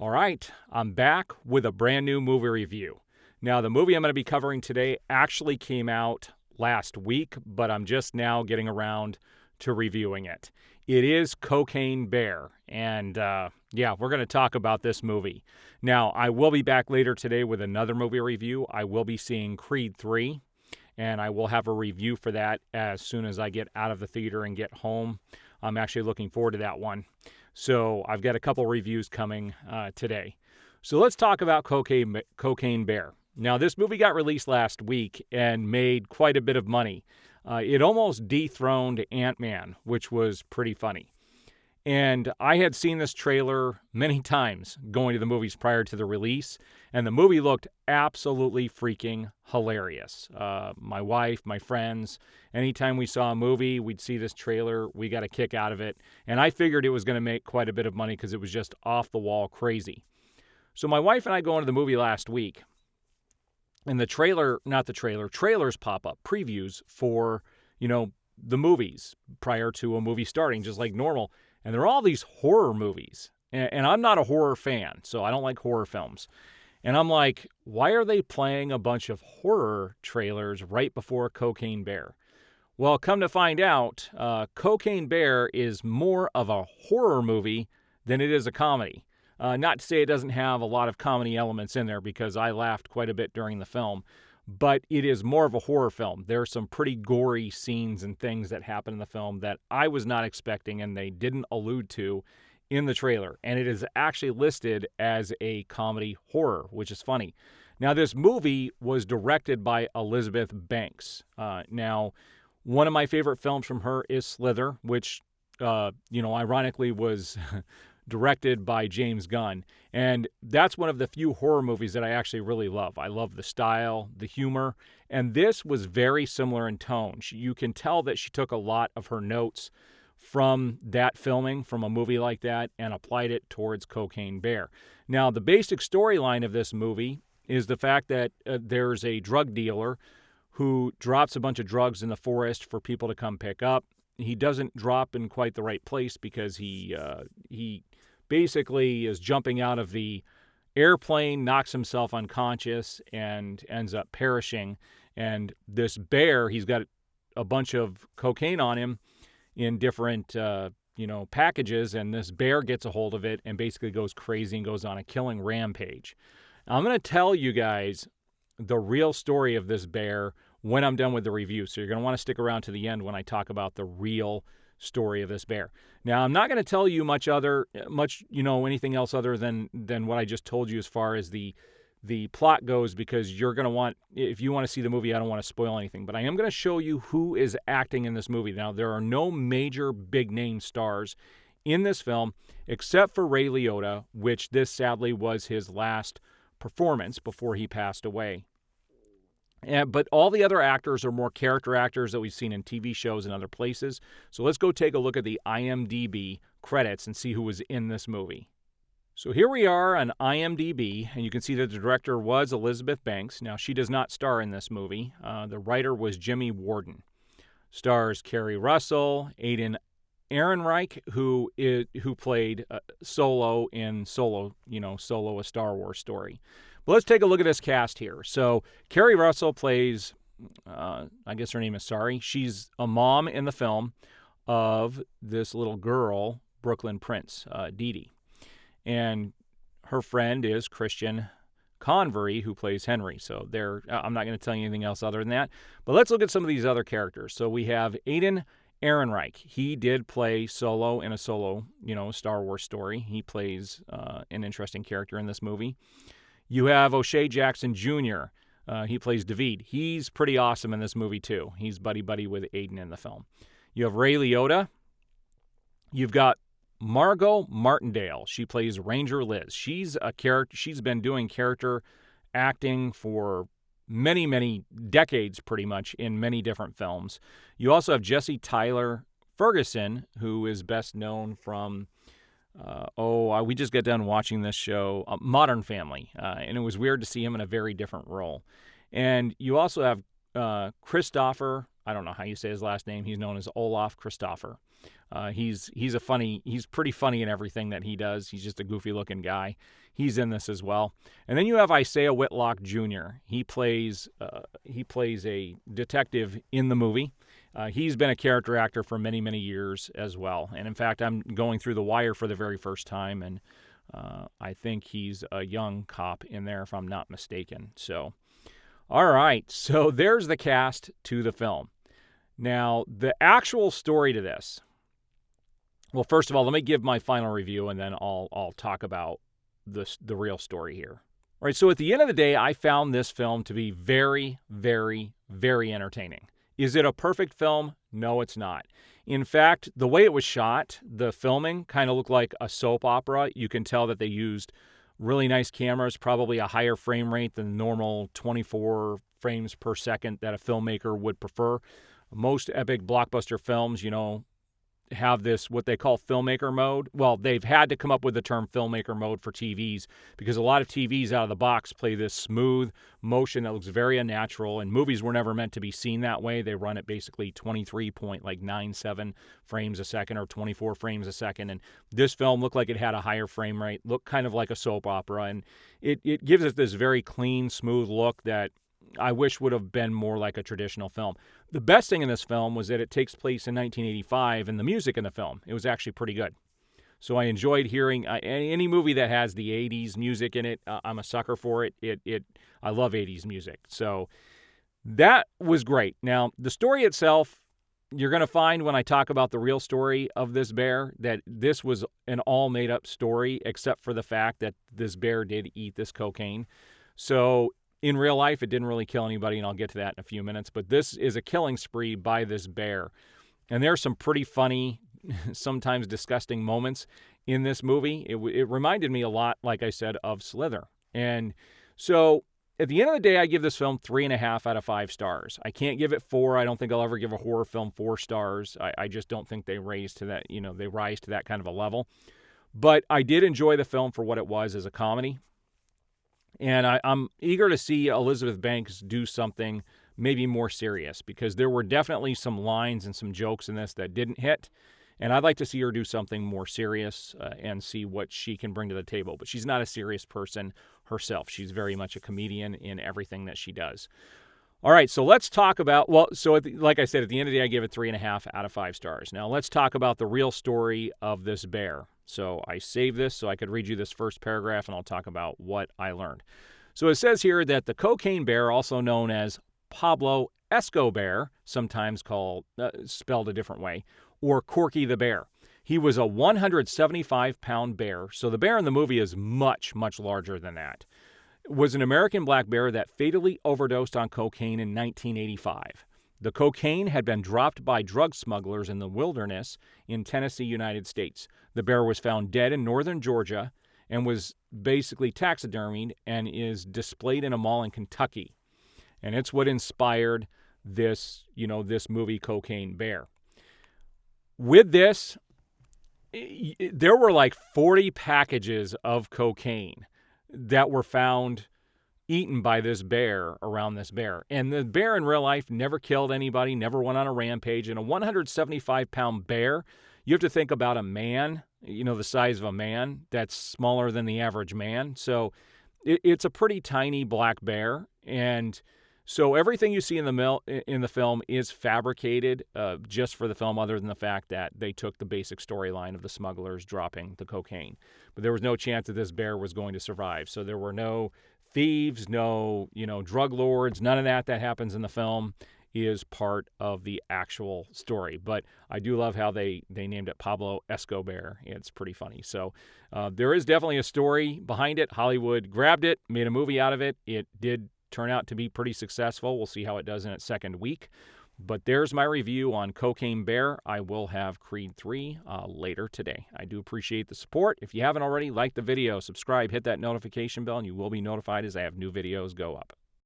All right, I'm back with a brand new movie review. Now, the movie I'm going to be covering today actually came out last week, but I'm just now getting around to reviewing it. It is Cocaine Bear, and we're going to talk about this movie. Now, I will be back later today with another movie review. I will be seeing Creed 3, and I will have a review for that as soon as I get out of the theater and get home. I'm actually looking forward to that one. So I've got a couple reviews coming today. So let's talk about Cocaine Bear. Now, this movie got released last week and made quite a bit of money. It almost dethroned Ant-Man, which was pretty funny. And I had seen this trailer many times going to the movies prior to the release, and the movie looked absolutely freaking hilarious. My wife, my friends, anytime we saw a movie, we'd see this trailer, we got a kick out of it, and I figured it was going to make quite a bit of money because it was just off-the-wall crazy. So my wife and I go into the movie last week, and trailers pop up, previews for, the movies prior to a movie starting, just like normal. And there are all these horror movies. And I'm not a horror fan, so I don't like horror films. And I'm like, why are they playing a bunch of horror trailers right before Cocaine Bear? Well, come to find out, Cocaine Bear is more of a horror movie than it is a comedy. Not to say it doesn't have a lot of comedy elements in there, because I laughed quite a bit during the film, but it is more of a horror film. There are some pretty gory scenes and things that happen in the film that I was not expecting and they didn't allude to in the trailer. And it is actually listed as a comedy horror, which is funny. Now, this movie was directed by Elizabeth Banks. Now, one of my favorite films from her is Slither, which, ironically was directed by James Gunn. And that's one of the few horror movies that I actually really love. I love the style, the humor, and this was very similar in tone. You can tell that she took a lot of her notes from that filming, from a movie like that, and applied it towards Cocaine Bear. Now, the basic storyline of this movie is the fact that there's a drug dealer who drops a bunch of drugs in the forest for people to come pick up. He doesn't drop in quite the right place because he basically is jumping out of the airplane, knocks himself unconscious, and ends up perishing. And this bear, he's got a bunch of cocaine on him in different, packages, and this bear gets a hold of it and basically goes crazy and goes on a killing rampage. Now, I'm going to tell you guys the real story of this bear when I'm done with the review, so you're going to want to stick around to the end when I talk about the real story of this bear. Now, I'm not going to tell you anything else other than what I just told you as far as the plot goes, because you're going to want, if you want to see the movie, I don't want to spoil anything, but I am going to show you who is acting in this movie. Now, there are no major big name stars in this film except for Ray Liotta, which this sadly was his last performance before he passed away. But all the other actors are more character actors that we've seen in TV shows and other places. So let's go take a look at the IMDb credits and see who was in this movie. So here we are on IMDb, and you can see that the director was Elizabeth Banks. Now, she does not star in this movie. The writer was Jimmy Warden. Stars Kerry Russell, Aiden Ehrenreich, who played Solo in Solo, a Star Wars story. But let's take a look at this cast here. So Kerry Russell plays, I guess her name is Sari. She's a mom in the film of this little girl, Brooklyn Prince, Dee Dee. And her friend is Christian Convery, who plays Henry. So I'm not going to tell you anything else other than that. But let's look at some of these other characters. So we have Aiden Ehrenreich. He did play Solo in a Solo, Star Wars story. He plays an interesting character in this movie. You have O'Shea Jackson Jr. He plays David. He's pretty awesome in this movie, too. He's buddy-buddy with Aiden in the film. You have Ray Liotta. You've got Margot Martindale. She plays Ranger Liz. She's a character. She's been doing character acting for many, many decades, pretty much, in many different films. You also have Jesse Tyler Ferguson, who is best known from we just got done watching this show, Modern Family, and it was weird to see him in a very different role. And you also have Christopher, I don't know how you say his last name, he's known as Olaf Christopher. He's pretty funny in everything that he does. He's just a goofy-looking guy. He's in this as well. And then you have Isaiah Whitlock Jr. He plays a detective in the movie. He's been a character actor for many, many years as well. And in fact, I'm going through The Wire for the very first time, and I think he's a young cop in there, if I'm not mistaken. So, all right. So there's the cast to the film. Now, the actual story to this. Well, first of all, let me give my final review, and then I'll talk about the real story here. All right, so at the end of the day, I found this film to be very, very, very entertaining. Is it a perfect film? No, it's not. In fact, the way it was shot, the filming kind of looked like a soap opera. You can tell that they used really nice cameras, probably a higher frame rate than the normal 24 frames per second that a filmmaker would prefer. Most epic blockbuster films, have this, what they call filmmaker mode. Well, they've had to come up with the term filmmaker mode for TVs because a lot of TVs out of the box play this smooth motion that looks very unnatural, and movies were never meant to be seen that way. They run at basically 23.97 frames a second or 24 frames a second, and this film looked like it had a higher frame rate, looked kind of like a soap opera, and it gives it this very clean, smooth look that I wish would have been more like a traditional film. The best thing in this film was that it takes place in 1985, and the music in the film, it was actually pretty good. So I enjoyed hearing any movie that has the 80s music in it. I'm a sucker for it. I love 80s music. So that was great. Now, the story itself, you're going to find when I talk about the real story of this bear that this was an all made-up story, except for the fact that this bear did eat this cocaine. So in real life, it didn't really kill anybody, and I'll get to that in a few minutes. But this is a killing spree by this bear. And there's some pretty funny, sometimes disgusting moments in this movie. It reminded me a lot, like I said, of Slither. And so at the end of the day, I give this film 3.5 out of 5 stars. I can't give it 4. I don't think I'll ever give a horror film 4 stars. I just don't think they rise to that kind of a level. But I did enjoy the film for what it was as a comedy. And I'm eager to see Elizabeth Banks do something maybe more serious, because there were definitely some lines and some jokes in this that didn't hit. And I'd like to see her do something more serious and see what she can bring to the table. But she's not a serious person herself. She's very much a comedian in everything that she does. All right, so let's talk about, like I said, at the end of the day, I give it 3.5 out of 5 stars. Now let's talk about the real story of this bear. So I saved this so I could read you this first paragraph, and I'll talk about what I learned. So it says here that the cocaine bear, also known as Pablo Escobar, sometimes spelled a different way, or Corky the Bear. He was a 175-pound bear, so the bear in the movie is much, much larger than that. Was an American black bear that fatally overdosed on cocaine in 1985. The cocaine had been dropped by drug smugglers in the wilderness in Tennessee, United States. The bear was found dead in northern Georgia and was basically taxidermied and is displayed in a mall in Kentucky. And it's what inspired this movie Cocaine Bear. With this, there were like 40 packages of cocaine that were found eaten by this bear around this bear. And the bear in real life never killed anybody, never went on a rampage. And a 175-pound bear, you have to think about a man, the size of a man, that's smaller than the average man. So it's a pretty tiny black bear. And so everything you see in the film is fabricated just for the film, other than the fact that they took the basic storyline of the smugglers dropping the cocaine. But there was no chance that this bear was going to survive. So there were no thieves, no, drug lords, none of that happens in the film is part of the actual story. But I do love how they named it Pablo Escobar. It's pretty funny. So there is definitely a story behind it. Hollywood grabbed it, made a movie out of it. It did turn out to be pretty successful. We'll see how it does in its second week. But there's my review on Cocaine Bear. I will have Creed 3 later today. I do appreciate the support. If you haven't already, like the video, subscribe, hit that notification bell, and you will be notified as I have new videos go up.